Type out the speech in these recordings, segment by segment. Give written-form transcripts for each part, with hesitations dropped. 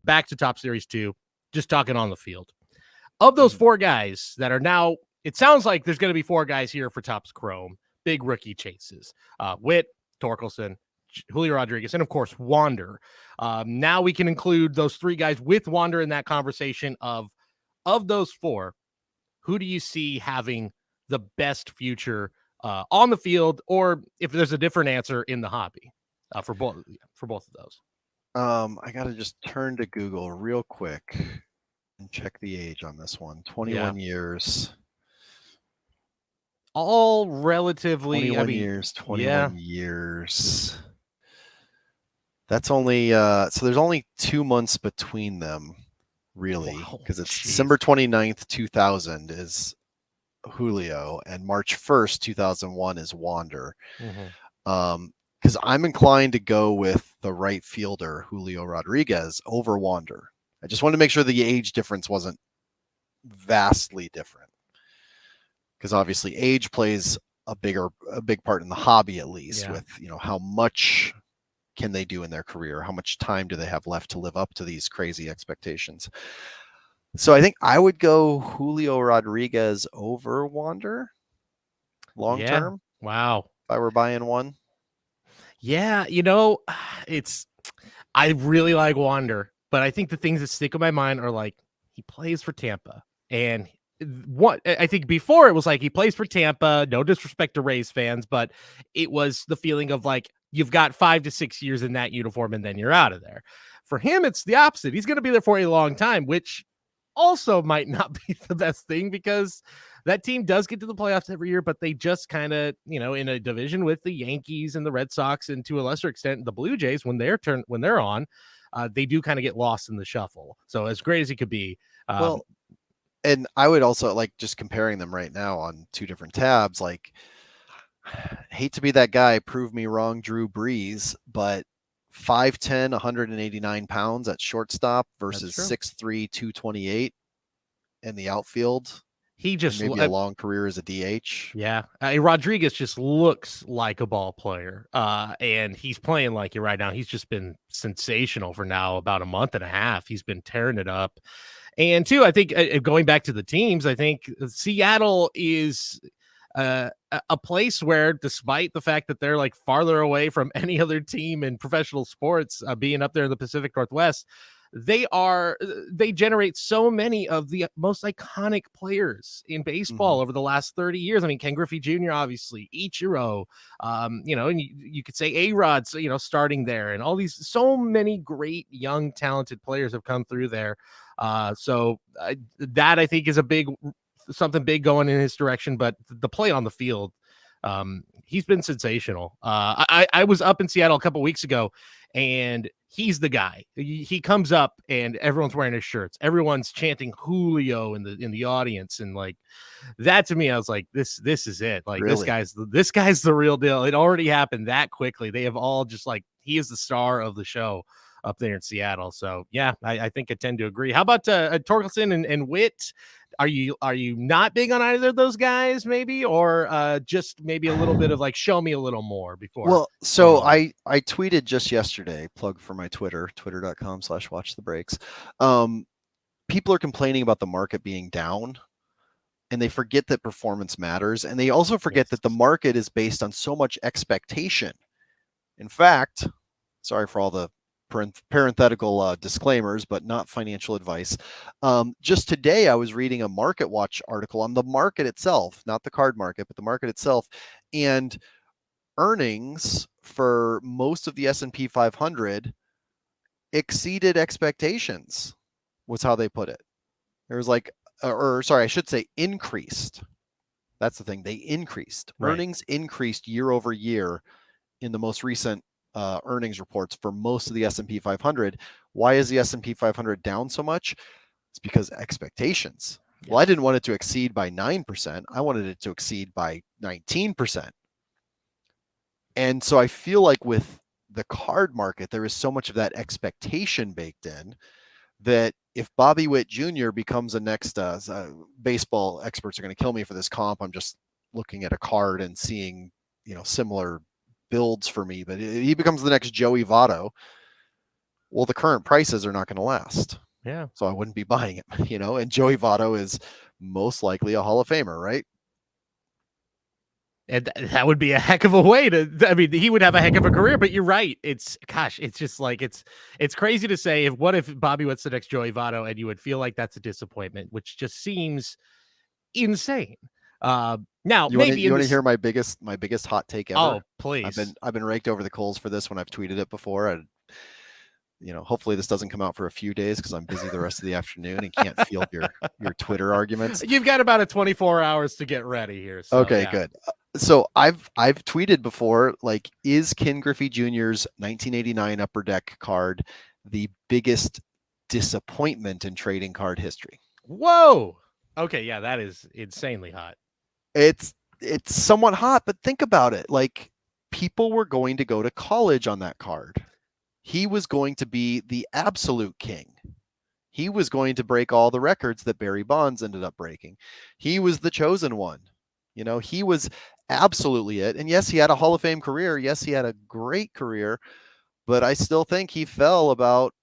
back to Top Series 2, just talking on the field. Of those 4 guys that are now, it sounds like there's going to be 4 guys here for Topps Chrome, big rookie chases. Witt, Torkelson, Julio Rodriguez, and of course, Wander. Now we can include those 3 guys with Wander in that conversation of those 4. Who do you see having the best future on the field, or if there's a different answer in the hobby for both of those? I got to just turn to Google real quick and check the age on this one. 21 years. All relatively 21 years. That's only so there's only 2 months between them, really, because it's December 29th, 2000 is Julio, and March 1st, 2001 is Wander. Because I'm inclined to go with the right fielder, Julio Rodriguez, over Wander. I just wanted to make sure the age difference wasn't vastly different, because obviously age plays a big part in the hobby, at least, with how much can they do in their career, how much time do they have left to live up to these crazy expectations. So I think I would go Julio Rodriguez over Wander long term. Wow. If I were buying one. Yeah, I really like Wander, but I think the things that stick in my mind are like, he plays for Tampa. And what I think before it was like, he plays for Tampa, no disrespect to Rays fans, but it was the feeling of like, you've got 5 to 6 years in that uniform and then you're out of there. For him, it's the opposite. He's going to be there for a long time, which also might not be the best thing, because that team does get to the playoffs every year, but they just kind of, in a division with the Yankees and the Red Sox, and to a lesser extent the Blue Jays, when they're on, they do kind of get lost in the shuffle. So as great as he could be, and I would also like, just comparing them right now on 2 different tabs, like, hate to be that guy, prove me wrong, Drew Brees, but 5'10", 189 pounds at shortstop versus 6'3", 228 in the outfield. He just maybe a long career as a DH. Yeah. Rodriguez just looks like a ball player. And he's playing like it right now. He's just been sensational for now about a month and a half. He's been tearing it up. And 2, I think going back to the teams, I think Seattle is a place where, despite the fact that they're like farther away from any other team in professional sports, being up there in the Pacific Northwest, they generate so many of the most iconic players in baseball over the last 30 years. I mean, Ken Griffey Jr., obviously, Ichiro, and you could say A-Rod's, starting there, and all these, so many great young talented players have come through there. So that I think is something big going in his direction, but the play on the field, he's been sensational. I was up in Seattle a couple weeks ago, and he's the guy. He comes up and everyone's wearing his shirts. Everyone's chanting Julio in the audience, and like that to me, I was like, this is it. Like, really? This guy's the real deal. It already happened that quickly. They have all just like, he is the star of the show up there in Seattle. So yeah, I think I tend to agree. How about Torkelson and Witt? Are you not big on either of those guys, maybe, or just maybe a little bit of like, show me a little more before? Well, so I tweeted just yesterday, plug for my Twitter, twitter.com/watchthebreaks. People are complaining about the market being down, and they forget that performance matters. And they also forget that the market is based on so much expectation. In fact, sorry for all the parenthetical disclaimers, but not financial advice. Just today, I was reading a Market Watch article on the market itself, not the card market, but the market itself. And earnings for most of the S&P 500 exceeded expectations, was how they put it. There was like, I should say increased. That's the thing. They increased. Right. Earnings increased year over year in the most recent earnings reports for most of the S&P 500. Why is the S&P 500 down so much? It's because expectations. Yes. Well, I didn't want it to exceed by 9%. I wanted it to exceed by 19%. And so I feel like with the card market, there is so much of that expectation baked in that if Bobby Witt Jr. becomes a next baseball, experts are going to kill me for this comp. I'm just looking at a card and seeing, similar builds for me, but he becomes the next Joey Votto. Well, the current prices are not going to last. Yeah. So I wouldn't be buying him, you know, and Joey Votto is most likely a Hall of Famer, right? And that would be a heck of a way to, I mean, he would have a heck of a career, but you're right. It's just like, it's crazy to say what if Bobby Witt's the next Joey Votto, and you would feel like that's a disappointment, which just seems insane. Now you maybe you want to hear my biggest hot take ever? Oh, please. I've been raked over the coals for this when I've tweeted it before. Hopefully this doesn't come out for a few days because I'm busy the rest of the afternoon and can't field your Twitter arguments. You've got about 24 hours to get ready here. So, okay, yeah. Good. So I've tweeted before, like, is Ken Griffey Jr.'s 1989 Upper Deck card the biggest disappointment in trading card history? Whoa. Okay, yeah, that is insanely hot. It's somewhat hot, but think about it. Like, people were going to go to college on that card. He was going to be the absolute king. He was going to break all the records that Barry Bonds ended up breaking. He was the chosen one. You know, he was absolutely it. And yes, he had a Hall of Fame career. Yes, he had a great career, but I still think he fell about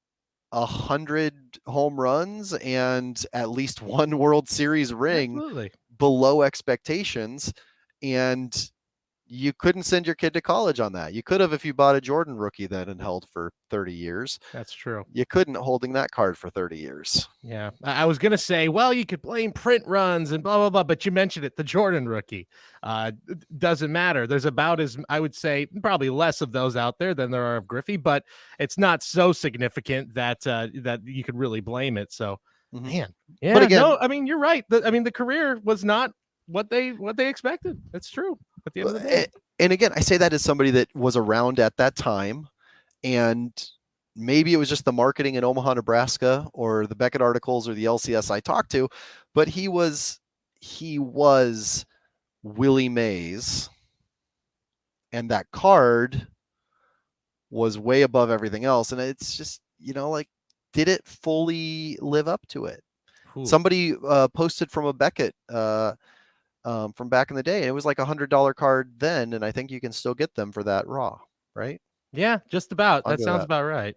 100 home runs and at least one World Series ring Absolutely. below expectations. And you couldn't send your kid to college on that. You could have if you bought a Jordan rookie then and held for 30 years. That's true. You couldn't holding that card for 30 years. Yeah. I was going to say, well, you could blame print runs and blah, blah, blah, but you mentioned it, the Jordan rookie. Doesn't matter. There's about I would say, probably less of those out there than there are of Griffey, but it's not so significant that that you could really blame it. So, man, yeah, but again, no, I mean, you're right. The career was not what they expected. That's true. At the end of the day. And again, I say that as somebody that was around at that time, and maybe it was just the marketing in Omaha, Nebraska, or the Beckett articles or the LCS I talked to, but he was Willie Mays, and that card was way above everything else. And it's just, like, did it fully live up to it? Ooh. Somebody posted from a Beckett from back in the day, and it was like $100 card then, and I think you can still get them for that raw, right? Yeah, just about. That sounds about right.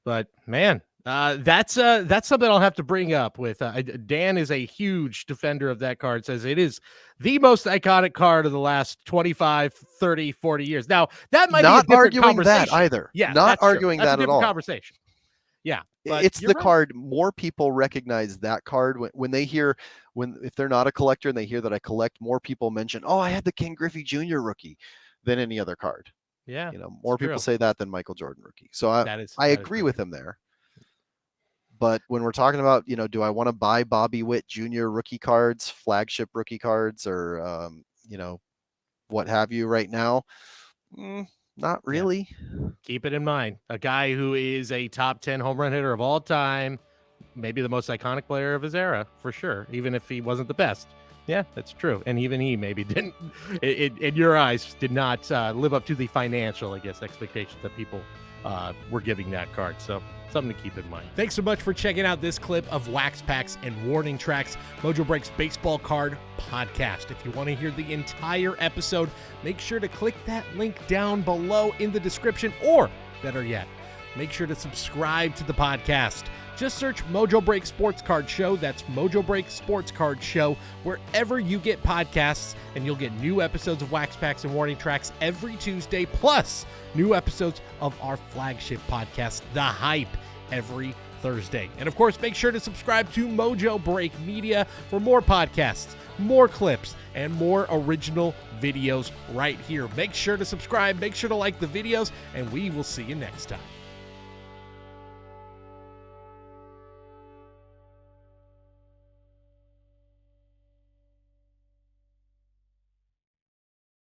But man, that's something I'll have to bring up with Dan. Is a huge defender of that card, says it is the most iconic card of the last 25, 30, 40 years. Now, that might not be a arguing conversation. that either. Yeah, not arguing that at all. Conversation. Yeah, it's the card. More people recognize that card when they hear, if they're not a collector and they hear that I collect, more people mention, oh, I had the Ken Griffey Jr. rookie than any other card. Yeah, more people say that than Michael Jordan rookie. So I agree with him there. But when we're talking about, do I want to buy Bobby Witt Jr. rookie cards, flagship rookie cards, or what have you right now? Not really. Yeah. Keep it in mind. A guy who is a top 10 home run hitter of all time, maybe the most iconic player of his era, for sure, even if he wasn't the best. Yeah, that's true. And even he maybe didn't, in your eyes, did not live up to the financial, I guess, expectations that people were giving that card. So something to keep in mind. Thanks so much for checking out this clip of Wax Packs and Warning Tracks, Mojobreak's Baseball Card Podcast. If you want to hear the entire episode, make sure to click that link down below in the description, or better yet, make sure to subscribe to the podcast. Just search Mojobreak Sports Card Show. That's Mojobreak Sports Card Show wherever you get podcasts, and you'll get new episodes of Wax Packs and Warning Tracks every Tuesday, plus new episodes of our flagship podcast, The Hype, every Thursday. And of course, make sure to subscribe to Mojobreak Media for more podcasts, more clips, and more original videos right here. Make sure to subscribe, make sure to like the videos, and we will see you next time.